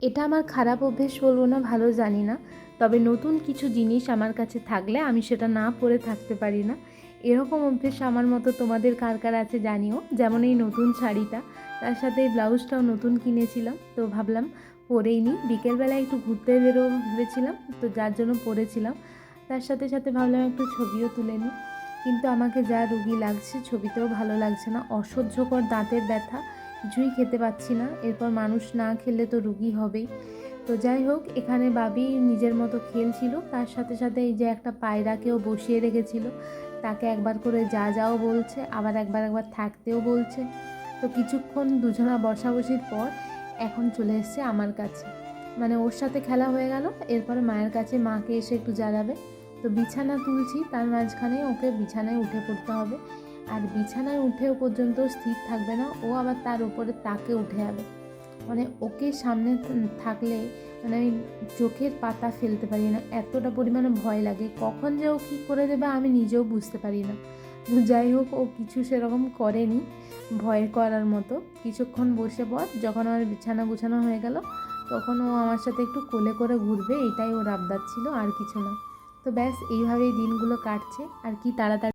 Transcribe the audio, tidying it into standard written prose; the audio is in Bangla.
এটা আমার খারাপ অভ্যেস বলবো না, ভালো জানি না, তবে নতুন কিছু জিনিস আমার কাছে থাকলে আমি সেটা না পরে থাকতে পারি না। এরকম অভ্যেস আমার মতো তোমাদের কার কার আছে জানিও। যেমন এই নতুন শাড়িটা, তার সাথে এই ব্লাউজটাও নতুন কিনেছিলাম, তো ভাবলাম পরেই নিই। বিকেলবেলায় একটু ঘুরতে বেরোবো ভেবেছিলাম, তো যার জন্য পরেছিলাম। তার সাথে সাথে ভাবলাম একটু ছবিও তুলে নিই, কিন্তু আমাকে যা রুগী লাগছে ছবিতেও ভালো লাগছে না। অসহ্যকর দাঁতের ব্যথা, কিছুই খেতে পাচ্ছি না। এরপর মানুষ না খেলে তো রুগী হবেই। তো যাই হোক, এখানে বাবি নিজের মতো খেলছিল, তার সাথে সাথে এই যে একটা পায়রাকেও বসিয়ে রেখেছিল, তাকে একবার করে যা যাও বলছে, আবার একবার একবার থাকতেও বলছে। তো কিছুক্ষণ দুজনা বসাবসির পর এখন চলে এসছে আমার কাছে, মানে ওর সাথে খেলা হয়ে গেল, এরপরে মায়ের কাছে মাকে এসে একটু জ্বালাবে। তো বিছানা তুলছি, তার মাঝখানে ওকে বিছানায় উঠে পড়তে হবে, আর বিছানায় উঠেও পর্যন্ত স্থির থাকবে না, ও আবার তার উপরে তাকে উঠে যাবে। মানে ওকে সামনে থাকলে মানে আমি চোখের পাতা ফেলতে পারি না, এতটা পরিমাণে ভয় লাগে। কখন যে ও কী করে দেবে আমি নিজেও বুঝতে পারি না। যাই হোক, ও কিছু সেরকম করেনি ভয় করার মতো। কিছুক্ষণ বসে পর যখন আমার বিছানা গুছানো হয়ে গেল, তখন ও আমার সাথে একটু কোলে করে ঘুরবে, এটাই ওর আবদার ছিল, আর কিছু না। তো ব্যাস এইভাবেই দিনগুলো কাটছে, আর কি তাড়াতাড়ি